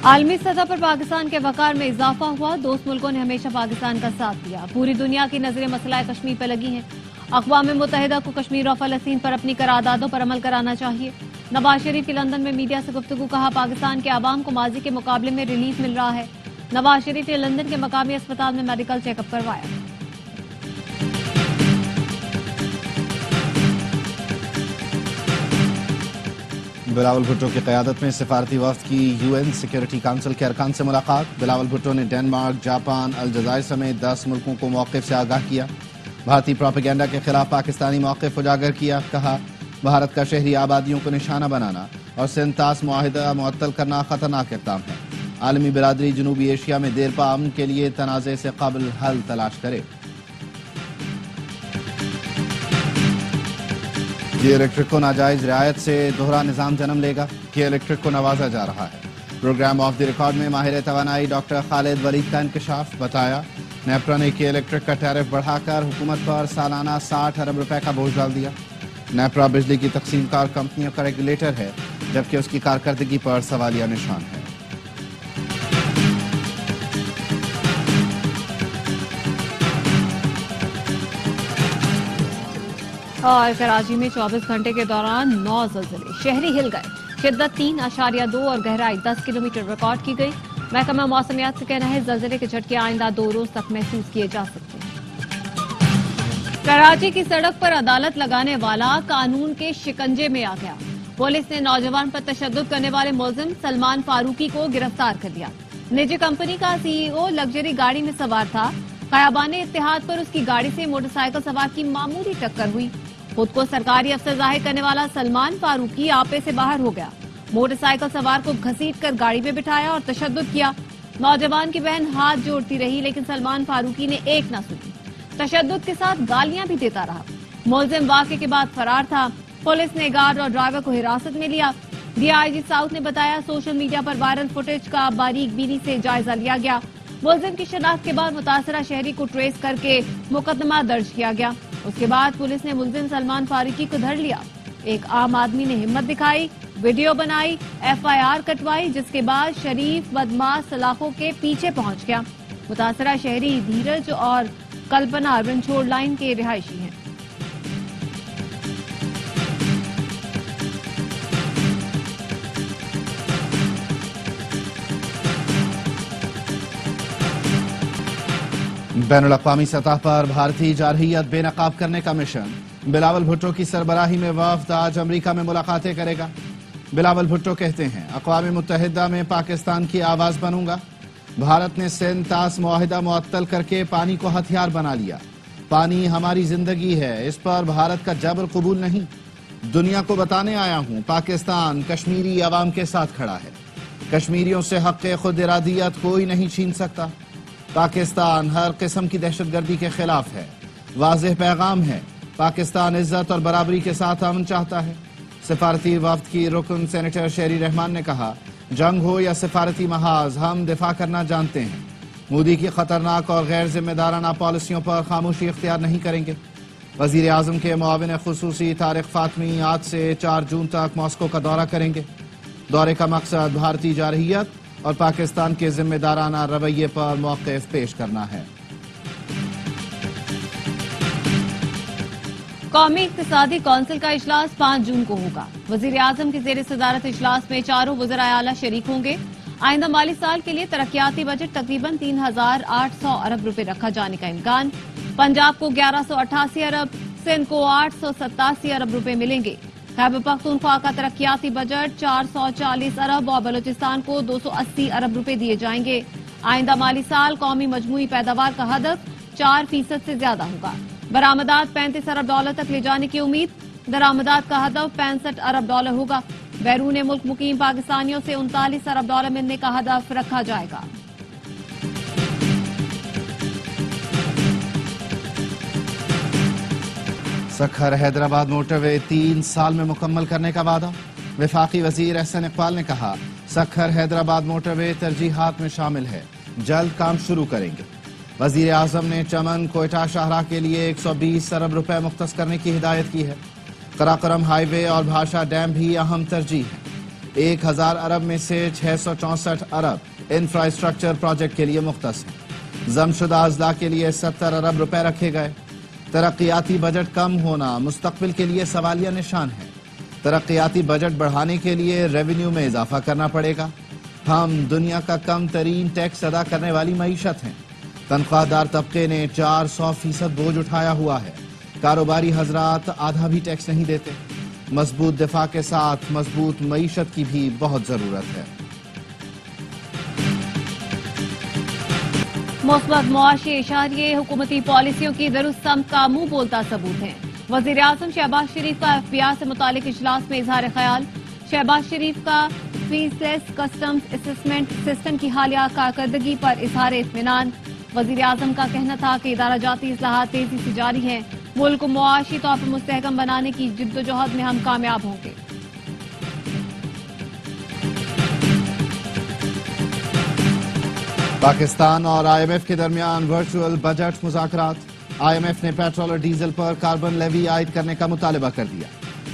عالمی سطح پر پاکستان کے وقار میں اضافہ ہوا. دوست ملکوں نے ہمیشہ پاکستان کا ساتھ دیا. پوری دنیا کی نظریں مسئلہ کشمیر پہ لگی ہیں. اقوام متحدہ کو کشمیر اور فلسطین پر اپنی قراردادوں پر عمل کرانا چاہیے. نواز شریف کی لندن میں میڈیا سے گفتگو. کہا پاکستان کے عوام کو ماضی کے مقابلے میں ریلیف مل رہا ہے. نواز شریف نے لندن کے مقامی اسپتال میں میڈیکل چیک اپ کروایا. بلاول بھٹو کی قیادت میں سفارتی وفد کی یو این سیکورٹی کونسل کے ارکان سے ملاقات. بلاول بھٹو نے ڈنمارک، جاپان، الجزائر سمیت 10 ملکوں کو موقف سے آگاہ کیا. بھارتی پروپیگنڈا کے خلاف پاکستانی موقف اجاگر کیا. کہا بھارت کا شہری آبادیوں کو نشانہ بنانا اور سنتاس معاہدہ معطل کرنا خطرناک اقدام ہے. عالمی برادری جنوبی ایشیا میں دیر پا امن کے لیے تنازع سے قبل حل تلاش کرے. کیئر الیکٹرک کو ناجائز رعایت سے دوہرا نظام جنم لے گا. کیئر الیکٹرک کو نوازا جا رہا ہے. پروگرام آف دی ریکارڈ میں ماہر توانائی ڈاکٹر خالد ولید کا انکشاف. بتایا نیپرا نے کیئر الیکٹرک کا ٹیرف بڑھا کر حکومت پر سالانہ 60 ارب روپے کا بوجھ ڈال دیا. نیپرا بجلی کی تقسیم کار کمپنیوں کا ریگولیٹر ہے جبکہ اس کی کارکردگی پر سوالیہ نشان ہے. اور کراچی میں 24 گھنٹے کے دوران 9 زلزلے. شہری ہل گئے. شدت 3.2 اور گہرائی 10 کلومیٹر ریکارڈ کی گئی. محکمہ موسمیات سے کہنا ہے زلزلے کے جھٹکے آئندہ 2 روز تک محسوس کیے جا سکتے ہیں. کراچی کی سڑک پر عدالت لگانے والا قانون کے شکنجے میں آ گیا. پولیس نے نوجوان پر تشدد کرنے والے ملزم سلمان فاروقی کو گرفتار کر لیا. نجی کمپنی کا سی ای او لگژری گاڑی میں سوار تھا. خیابان اتحاد پر اس کی گاڑی سے موٹر سائیکل سوار کی معمولی ٹکر ہوئی. خود کو سرکاری افسر ظاہر کرنے والا سلمان فاروقی آپے سے باہر ہو گیا. موٹر سائیکل سوار کو گھسیٹ کر گاڑی میں بٹھایا اور تشدد کیا. نوجوان کی بہن ہاتھ جوڑتی رہی لیکن سلمان فاروقی نے ایک نہ سنی. تشدد کے ساتھ گالیاں بھی دیتا رہا. ملزم واقعے کے بعد فرار تھا. پولیس نے گارڈ اور ڈرائیور کو حراست میں لیا. ڈی آئی جی ساؤتھ نے بتایا سوشل میڈیا پر وائرل فوٹیج کا باریک بینی سے جائزہ لیا گیا. ملزم کی شناخت کے بعد متاثرہ شہری کو ٹریس کر کے مقدمہ درج کیا گیا. اس کے بعد پولیس نے ملزم سلمان فاروقی کو دھر لیا. ایک عام آدمی نے ہمت دکھائی، ویڈیو بنائی، ایف آئی آر کٹوائی جس کے بعد شریف بدماش سلاخوں کے پیچھے پہنچ گیا. متاثرہ شہری دھیرج اور کلپنا رنچھوڑ لائن کے رہائشی ہیں. بین الاقوامی سطح پر بھارتی جارحیت بے نقاب کرنے کا مشن. بلاول بھٹو کی سربراہی میں وفد آج امریکہ میں ملاقاتیں کرے گا. بلاول بھٹو کہتے ہیں اقوام متحدہ میں پاکستان کی آواز بنوں گا. بھارت نے سنتاس معاہدہ معطل کر کے پانی کو ہتھیار بنا لیا. پانی ہماری زندگی ہے، اس پر بھارت کا جبر قبول نہیں. دنیا کو بتانے آیا ہوں پاکستان کشمیری عوام کے ساتھ کھڑا ہے. کشمیریوں سے حق خود ارادیت کوئی نہیں چھین سکتا. پاکستان ہر قسم کی دہشت گردی کے خلاف ہے. واضح پیغام ہے پاکستان عزت اور برابری کے ساتھ امن چاہتا ہے. سفارتی وفد کی رکن سینیٹر شیری رحمان نے کہا جنگ ہو یا سفارتی محاذ ہم دفاع کرنا جانتے ہیں. مودی کی خطرناک اور غیر ذمہ دارانہ پالیسیوں پر خاموشی اختیار نہیں کریں گے. وزیر اعظم کے معاون خصوصی طارق فاطمی آج سے 4 جون تک ماسکو کا دورہ کریں گے. دورے کا مقصد بھارتی جارحیت اور پاکستان کے ذمہ دارانہ رویے پر موقف پیش کرنا ہے. قومی اقتصادی کونسل کا اجلاس 5 جون کو ہوگا. وزیر اعظم کی زیر صدارت اجلاس میں چاروں وزرائے اعلیٰ شریک ہوں گے. آئندہ مالی سال کے لیے ترقیاتی بجٹ تقریباً 3,800 ارب روپے رکھا جانے کا امکان. پنجاب کو 1188 ارب، سندھ کو 887 ارب روپے ملیں گے. خیبر پختونخوا کا ترقیاتی بجٹ 440 ارب اور بلوچستان کو 280 ارب روپے دیے جائیں گے. آئندہ مالی سال قومی مجموعی پیداوار کا ہدف 4% سے زیادہ ہوگا. برآمدات 35 ارب ڈالر تک لے جانے کی امید. درآمدات کا ہدف 65 ارب ڈالر ہوگا. بیرون ملک مقیم پاکستانیوں سے 39 ارب ڈالر ملنے کا ہدف رکھا جائے گا. سکھر حیدرآباد موٹر وے 3 سال میں مکمل کرنے کا وعدہ. وفاقی وزیر احسن اقبال نے کہا سکھر حیدرآباد موٹر وے ترجیحات میں شامل ہے، جلد کام شروع کریں گے. وزیر اعظم نے چمن کوئٹہ شاہراہ کے لیے 120 ارب روپے مختص کرنے کی ہدایت کی ہے. قراقرم ہائی وے اور بھاشا ڈیم بھی اہم ترجیح ہے. 1000 अरब में से 664 अरब इंफ्रास्ट्रक्चर प्रोजेक्ट के लिए मुख्तस है। जमशुदा अजला के लिए 70 अरब रुपए रखे गए। तरक्याती बजट कम होना मुस्तकबिल के लिए सवालिया निशान है। तरक्याती बजट बढ़ाने के लिए रेवेन्यू में इजाफा करना पड़ेगा। हम दुनिया का कम तरीन टैक्स अदा करने वाली मईशत हैं। तनख्वाहदार तबके ने 400% बोझ उठाया हुआ है। कारोबारी हजरात आधा भी टैक्स नहीं देते। मजबूत दिफा के साथ मजबूत मईशत की भी बहुत जरूरत है। मुस्बत मुआशी इशारे हुकूमती पॉलिसियों की दुरुस्तम का मुंह बोलता सबूत है। वजीर आजम शहबाज शरीफ का FBI से मुतालिक इजलास में इजहार ख्याल। शहबाज शरीफ का फीसलेस कस्टम्स असेसमेंट सिस्टम की हालिया कारकर्दगी पर इजहार इत्मीनान। वजीर आजम का कहना था कि इदारा जाती इस्लाहात तेजी से जारी है। मुल्क को मुआशी तौर पर मुस्तहकम बनाने की जिद्दोजहद में हम कामयाब होंगे। पाकिस्तान और IMF के दरमियान वर्चुअल बजट मुज़ाकरात। IMF ने पेट्रोल और डीजल पर कार्बन लेवी आयद करने का मुतालबा कर दिया।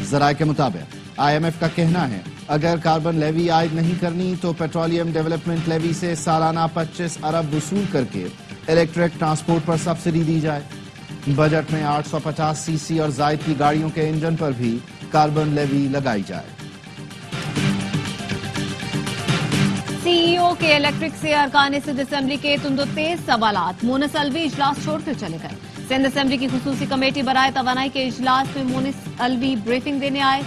ज़राए के मुताबिक IMF का कहना है अगर कार्बन लेवी आयद नहीं करनी तो पेट्रोलियम डेवलपमेंट लेवी से सालाना 25 अरब वसूल करके इलेक्ट्रिक ट्रांसपोर्ट पर सब्सिडी दी जाए। बजट में 850 सीसी और जायद की गाड़ियों के इंजन पर भी कार्बन लेवी लगाई जाए। CEO के इलेक्ट्रिक से अरकान सिंध असेंबली के तुंदो-तेज सवालात। मोनिस अलवी इजलास छोड़कर चले गए। सिंध असेंबली की खुसूसी कमेटी बराए तवानाई के इजलास में मोनिस अलवी ब्रीफिंग देने आए।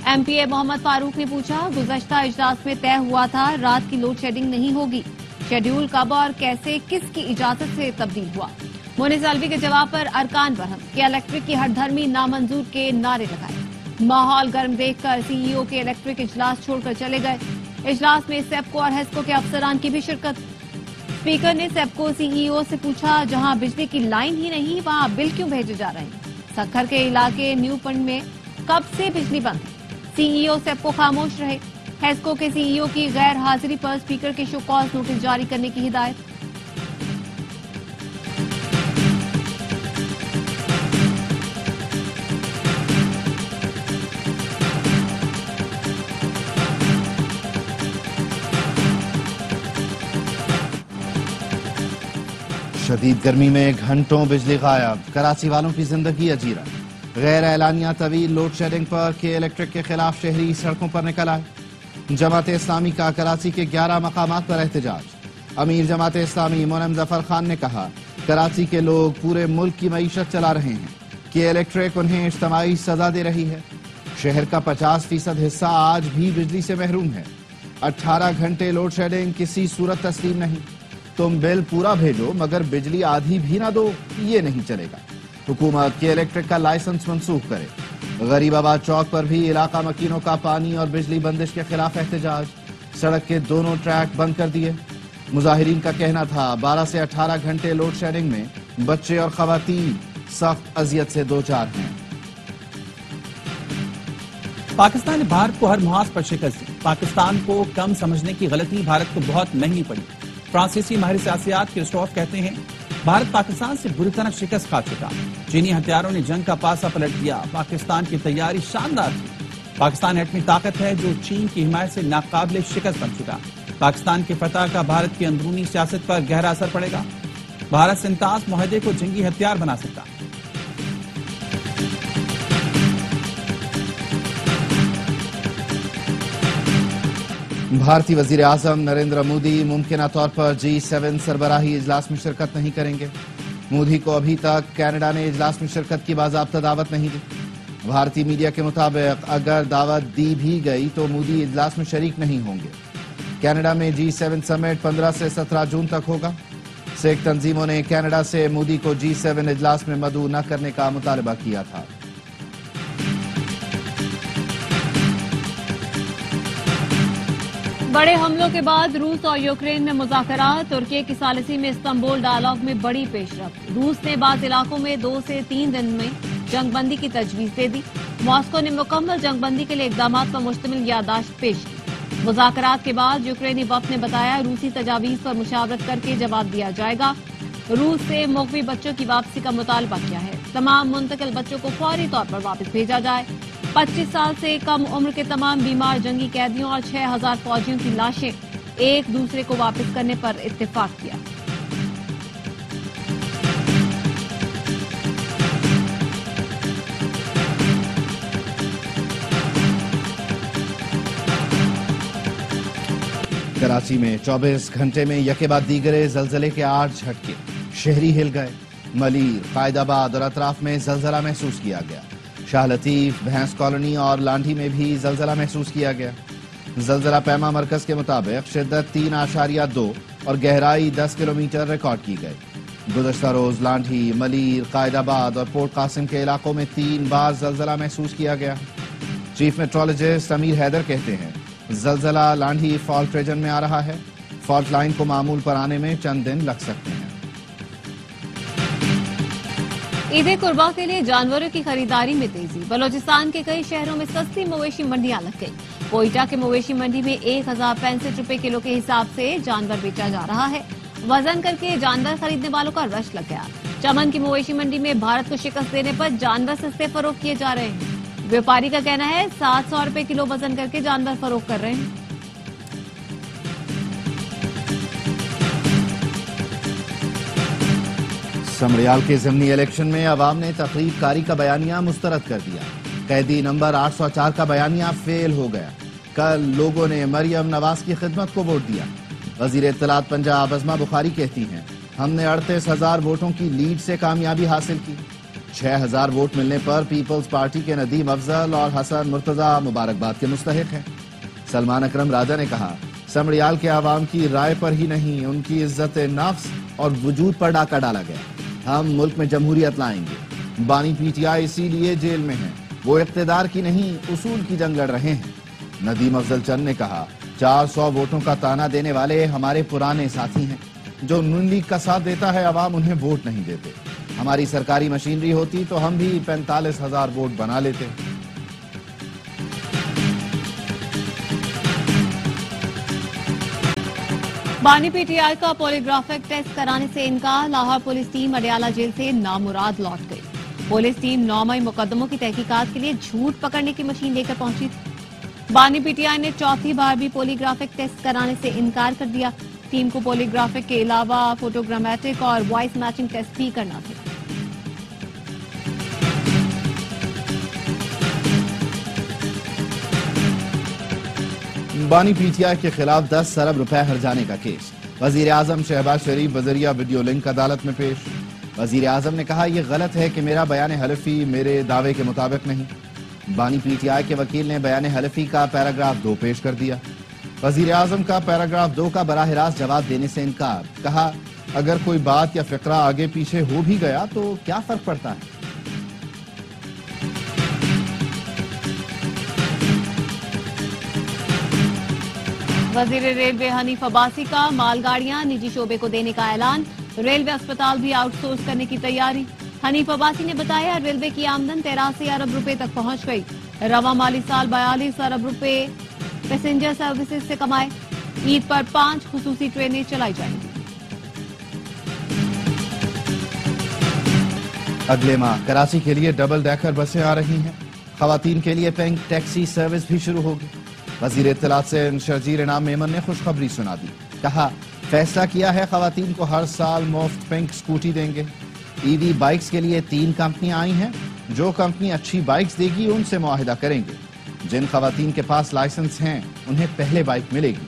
MPA मोहम्मद फारूक ने पूछा, गुज़श्ता इजलास में तय हुआ था रात की लोड शेडिंग नहीं होगी। शेड्यूल कब और कैसे किसकी इजाजत से तब्दील हुआ? मोनिस अलवी के जवाब पर अरकान बरहम कि इलेक्ट्रिक की हरधर्मी नामंजूर के नारे लगाए। माहौल गर्म देखकर CEO के इलेक्ट्रिक इजलास छोड़कर चले गए। इजलास में सेप्को और हेस्को के अफसरान की भी शिरकत। स्पीकर ने सेप्को CEO से पूछा, जहां बिजली की लाइन ही नहीं वहां बिल क्यों भेजे जा रहे हैं? सक्खर के इलाके न्यू पंड में कब से बिजली बंद है? CEO सेप्को खामोश रहे। हेस्को के CEO की गैर हाजिरी पर स्पीकर के शो कॉज नोटिस जारी करने की हिदायत। शदीद गर्मी में घंटों बिजली गायब। कराची वालों की जिंदगी अजीरा। गैर एलानिया तवील लोड शेडिंग पर के इलेक्ट्रिक के खिलाफ शहरी सड़कों पर निकल आए। जमात इस्लामी का कराची के 11 मकामात पर एहतजाज। अमीर जमात इस्लामी मोनम जफर खान ने कहा, कराची के लोग पूरे मुल्क की मईशत चला रहे हैं कि इलेक्ट्रिक उन्हें इज्तिमाई सजा दे रही है। शहर का 50% हिस्सा आज भी बिजली से महरूम है। 18 घंटे लोड शेडिंग किसी सूरत तस्लीम नहीं। तुम बिल पूरा भेजो मगर बिजली आधी भी ना दो, ये नहीं चलेगा। हुकूमत के इलेक्ट्रिक का लाइसेंस मंसूख करे। गरीबाबाद चौक पर भी इलाका मकीनों का पानी और बिजली बंदिश के खिलाफ एहतजाज। सड़क के दोनों ट्रैक बंद कर दिए। मुजाहिरीन का कहना था 12 से 18 घंटे लोड शेडिंग में बच्चे और खवातीन सख्त अजियत से दो चार हैं। पाकिस्तान ने भारत को हर मुहाज पर शिकस्त दी। पाकिस्तान को कम समझने की गलती भारत को बहुत महंगी पड़ी। फ्रांसीसी माहिर सियासियात क्रिस्टोफ कहते हैं, भारत पाकिस्तान से बुरी तरह शिकस्त खा चुका। चीनी हथियारों ने जंग का पासा पलट दिया। पाकिस्तान की तैयारी शानदार थी। पाकिस्तान एटमी ताकत है जो चीन की हिमायत से नाकाबिले शिकस्त बन चुका। पाकिस्तान की फतह का भारत की अंदरूनी सियासत पर गहरा असर पड़ेगा। भारत सिंताज मुआहदे को जंगी हथियार बना सकता। भारतीय वजीर आजम नरेंद्र मोदी मुमकिना तौर पर G7 सरबराही इजलास में शिरकत नहीं करेंगे। मोदी को अभी तक कनाडा ने इजलास में शिरकत की बाज़ाब्ता दावत नहीं दी। भारतीय मीडिया के मुताबिक अगर दावत दी भी गई तो मोदी इजलास में शरीक नहीं होंगे। कनाडा में G7 समिट 15 से 17 जून तक होगा। सिख तंजीमों ने कनाडा से मोदी को G7 इजलास में मदऊ न करने का मुतालबा किया था। बड़े हमलों के बाद रूस और यूक्रेन में मुज़ाकरात। तुर्की की सालिसी में इस्तांबुल डायलॉग में बड़ी पेशरफ्त। रूस ने बाज़ इलाकों में 2 से 3 दिन में जंगबंदी की तजवीज दे दी। मॉस्को ने मुकम्मल जंगबंदी के लिए इक़दामात पर मुश्तमिल याददाश्त पेश की। मुज़ाकरात के बाद यूक्रेनी वफ़द ने बताया, रूसी तजावीज़ पर मुशावरत करके जवाब दिया जाएगा। रूस से मुग़वी बच्चों की वापसी का मुतालबा किया है। तमाम मुंतकिल बच्चों को फौरी तौर पर वापस भेजा जाए। 25 साल से कम उम्र के तमाम बीमार जंगी कैदियों और 6000 फौजियों की लाशें एक दूसरे को वापस करने पर इत्तेफाक किया। कराची में 24 घंटे में यके बाद दीगरे जलजले के 8 झटके, शहरी हिल गए। मलीर, कायदाबाद और अतराफ में जलजला महसूस किया गया। शाह लतीफ, भैंस कॉलोनी और लांढी में भी जलजला महसूस किया गया। जलजला पैमा मरकज के मुताबिक शिद्दत 3.2 और गहराई 10 किलोमीटर रिकॉर्ड की गई। गुज़श्ता रोज लांढी, मलीर, कायदाबाद और पोर्ट कासिम के इलाकों में 3 बार जलजला महसूस किया गया। चीफ मेट्रोलॉजिस्ट अमीर हैदर कहते हैं जलजला लांढी फॉल्ट रीजन में आ रहा है। फॉल्ट लाइन को मामूल पर आने में चंद दिन लग सकते हैं। ईद कुर्बा के लिए जानवरों की खरीदारी में तेजी। बलोचिस्तान के कई शहरों में सस्ती मवेशी मंडियां लग गई। कोयटा के मवेशी मंडी में 1065 रुपए किलो के हिसाब से जानवर बेचा जा रहा है। वजन करके जानवर खरीदने वालों का रश लग गया। चमन की मवेशी मंडी में भारत को शिकस्त देने पर जानवर सस्ते फरोख्त किए जा रहे हैं। व्यापारी का कहना है 700 रुपए किलो वजन करके जानवर फरोख्त कर रहे हैं। समरियाल के ज़िमनी इलेक्शन में अवाम ने तकरीब कारी का बयानिया मुस्तरद कर दिया। कैदी नंबर 804 का बयानिया फेल हो गया। कल लोगों ने मरियम नवाज की खिदमत को वोट दिया। वजीर इत्तलात पंजाब अज़मा बुखारी कहती हैं हमने 38,000 वोटों की लीड से कामयाबी हासिल की। 6,000 वोट मिलने पर पीपल्स पार्टी के नदीम अफजल और हसन मुर्तजा मुबारकबाद के मुस्तहिक हैं। सलमान अकरम राजा ने कहा समरियाल के आवाम की राय पर ही नहीं उनकी इज्जत नफ्स और वजूद पर डाका डाला गया। हम मुल्क में जमहूरियत लाएंगे। बानी पीटीआई इसीलिए जेल में है, वो इख्तिदार की नहीं उसूल की जंग लड़ रहे हैं। नदीम अफजल चंद ने कहा 400 वोटों का ताना देने वाले हमारे पुराने साथी हैं। जो नून लीग का साथ देता है अवाम उन्हें वोट नहीं देते। हमारी सरकारी मशीनरी होती तो हम भी 45,000 वोट बना लेते। बानी पीटीआई का पॉलीग्राफिक टेस्ट कराने से इनकार। Lahore police team Adiala jail से नामुराद लौट गई। पुलिस टीम 9 मई मुकदमों की तहकीकात के लिए झूठ पकड़ने की मशीन लेकर पहुंची थी। बानी पीटीआई ने चौथी बार भी पॉलीग्राफिक टेस्ट कराने से इनकार कर दिया। टीम को पॉलीग्राफिक के अलावा फोटोग्रामेटिक और वॉइस मैचिंग टेस्ट भी करना था। बानी पीटीआई के खिलाफ 10 अरब रुपए हर्जाने का केस। वजीर आजम शहबाज शरीफ बजरिया वीडियो लिंक अदालत में पेश। वजीर आजम ने कहा यह गलत है कि मेरा बयान हलफी मेरे दावे के मुताबिक नहीं। बानी पीटीआई के वकील ने बयान हलफी का पैराग्राफ 2 पेश कर दिया। वजीर आजम का पैराग्राफ 2 का बराह रास्त जवाब देने से इनकार। कहा अगर कोई बात या फिक्रा आगे पीछे हो भी गया तो क्या फर्क पड़ता है। वजीर रेलवे हनीफ अब्बासी का मालगाड़ियां निजी शोबे को देने का ऐलान। रेलवे अस्पताल भी आउटसोर्स करने की तैयारी। हनीफ अब्बासी ने बताया रेलवे की आमदन 83 अरब रुपए तक पहुंच गई। रवा माली साल 42 अरब रुपए पैसेंजर सर्विसेज से कमाए। ईद पर 5 खुसूसी ट्रेनें चलाई जाएंगी। अगले माह कराची के लिए डबल डेकर बसें आ रही हैं। खवातीन के लिए पिंक टैक्सी सर्विस भी शुरू होगी। वजीर इत्तलात से शर्जील इनाम मेमन ने खुशखबरी सुना दी। कहा फैसला किया है खवातीन को हर साल मुफ्त पिंक स्कूटी देंगे। ईवी बाइक्स के लिए 3 कंपनियां आई हैं। जो कंपनी अच्छी बाइक्स देगी उनसे मुआहिदा करेंगे। जिन खवातीन के पास लाइसेंस हैं उन्हें पहले बाइक मिलेगी।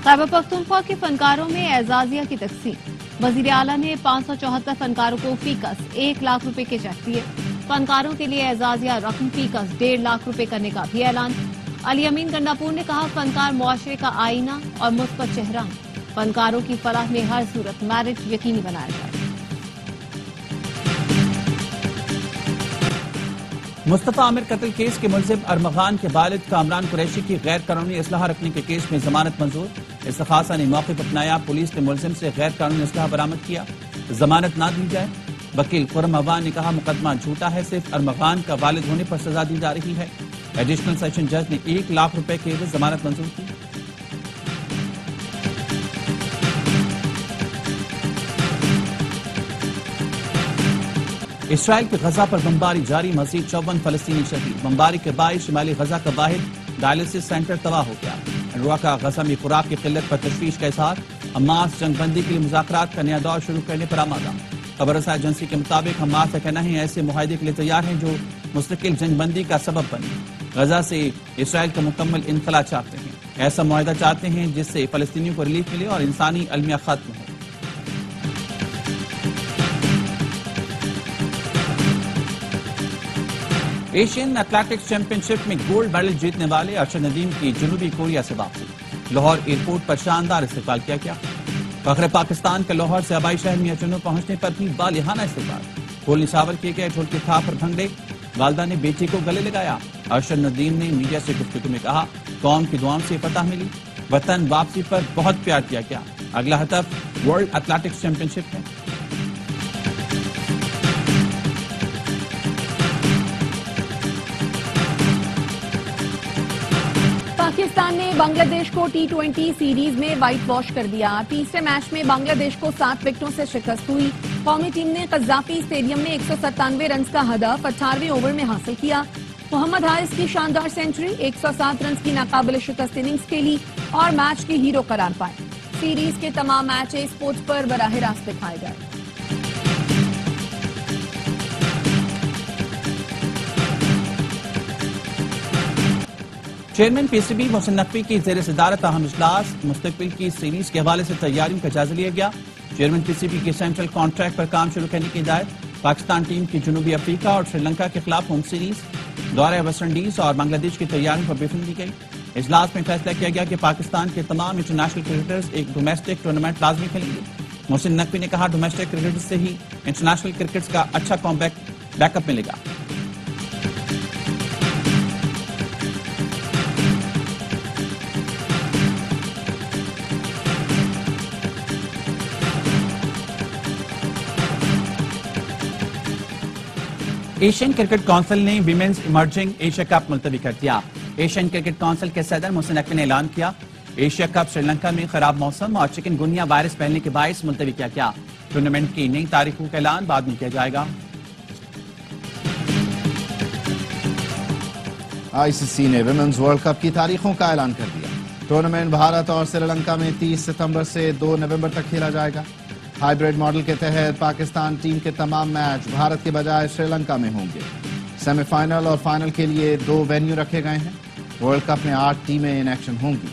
खैबर पख्तूनख्वा के फनकारों में एजाजिया की तकसीम। वजीर आला ने 574 फनकारों को फीकस 1 लाख रुपए के चेक दिए। फनकारों के लिए एजाजिया रकम फीकस 1.5 लाख रुपए करने का भी ऐलान। अली अमीन गंडापुर ने कहा फनकार मुआशरे का आईना और मुस्बत चेहरा। फनकारों की फलाह में हर सूरत मेरिट यकीनी बनाया जाए। मुस्तफा आमिर कत्ल केस के मुलजिम अरमगान के वालिद कामरान कुरैशी की गैर कानूनी असलाह रखने के केस में जमानत मंजूर। इस्तखासा ने मौक़िफ़ अपनाया। पुलिस ने मुलजिम से गैर कानूनी असलाह बरामद किया। जमानत ना दी जाए। वकील खुर्रम अवान ने कहा मुकदमा झूठा है, सिर्फ अरमगान का वालिद होने पर सजा दी जा रही है। एडिशनल सेशन जज ने 1 लाख रुपए के एवज जमानत मंजूर की। اسرائیل کی غزہ پر بمباری جاری، مزید 54 فلسطینی شہید۔ بمباری کے باعث شمالی غزہ کا واحد ڈائلسس سینٹر تباہ ہو گیا۔ انروا کا غزہ میں خوراک کی قلت پر تشویش کا اظہار، حماس جنگ بندی کے لیے مذاکرات کا نیا دور شروع کرنے پر آمادہ۔ خبر رساں ایجنسی کے مطابق حماس کا کہنا ہے ایسے معاہدے کے لیے تیار ہیں جو مستقل جنگ بندی کا سبب بنے۔ غزہ سے اسرائیل کا مکمل انخلا چاہتے ہیں، ایسا معاہدہ چاہتے ہیں جس سے فلسطینیوں کو ریلیف ملے اور انسانی المیہ ختم ہو۔ ایشین ایتھلیٹکس چیمپئن شپ میں گولڈ میڈل جیتنے والے ارشد ندیم کی جنوبی کوریا سے واپسی۔ لاہور ایئرپورٹ پر شاندار استقبال کیا گیا۔ فخر پاکستان کے لاہور سے آبائی شہر میاں چنو پہنچنے پر بھی بالہانہ استقبال، پھول نشاور کیے گئے، ڈھول کی تھاپ پر بھنگڑے، والدہ نے بیٹی کو گلے لگایا۔ ارشد ندیم نے میڈیا سے گفتگو میں کہا قوم کی دعاؤں سے فتح ملی، وطن واپسی پر بہت پیار کیا گیا، اگلا ہدف ورلڈ ایتھلیٹکس چیمپئن شپ ہے۔ پاکستان نے بنگلہ دیش کو T20 سیریز میں وائٹ واش کر دیا۔ تیسرے میچ میں بنگلہ دیش کو 7 وکٹوں سے شکست ہوئی۔ قومی ٹیم نے قذافی اسٹیڈیم میں 197 رنز کا ہدف 18ویں اوور میں حاصل کیا۔ محمد حارث کی شاندار سینچری 107 رنز کی ناقابل شکست اننگز کھیلی اور میچ کے ہیرو قرار پائے۔ سیریز کے تمام میچ اسپورٹس پر براہ راست دکھائے گئے۔ Chairman P C B Mohsin Naqvi کی زیر صدارت اہم اجلاس، مستقبل کی سیریز کے حوالے سے تیاریوں کا جائزہ لیا گیا۔ چیئرمین پی سی بی کی سینٹرل کانٹریکٹ پر کام شروع کرنے کی ہدایت۔ پاکستان ٹیم کی جنوبی افریقہ اور سری لنکا کے خلاف ہوم سیریز، دورہ ویسٹ انڈیز اور بنگلہ دیش کی تیاریوں پر بریفنگ دی گئی۔ اجلاس میں فیصلہ کیا گیا کہ پاکستان کے تمام انٹرنیشنل کرکٹرز ایک ڈومیسٹک ٹورنامنٹ لازمی کھیلیں گے۔ محسن نقوی نے کہا ڈومیسٹک کرکٹ سے ہی انٹرنیشنل کرکٹ کا اچھا بیک اپ ملے گا۔ ایشین کرکٹ کونسل نے ویمنز ایمرجنگ ایشیا کپ ملتوی کر دیا۔ ایشین کرکٹ کونسل کے صدر محسن نقوی نے اعلان کیا ایشیا کپ سری لنکا میں خراب موسم اور چکن گنیا وائرس پھیلنے کے باعث ملتوی کیا گیا۔ ٹورنامنٹ کی نئی تاریخوں کا اعلان بعد میں کیا جائے گا۔ آئی سی سی نے ویمنز ورلڈ کپ کی تاریخوں کا اعلان کر دیا۔ ٹورنامنٹ بھارت اور سری لنکا میں 30 ستمبر سے 2 نومبر تک کھیلا جائے گا۔ ہائیبریڈ ماڈل کے تحت پاکستان ٹیم کے تمام میچ بھارت کے بجائے سری لنکا میں ہوں گے۔ سیمی فائنل اور فائنل کے لیے 2 وینیو رکھے گئے ہیں۔ ورلڈ کپ میں 8 ٹیمیں ان ایکشن ہوں گی۔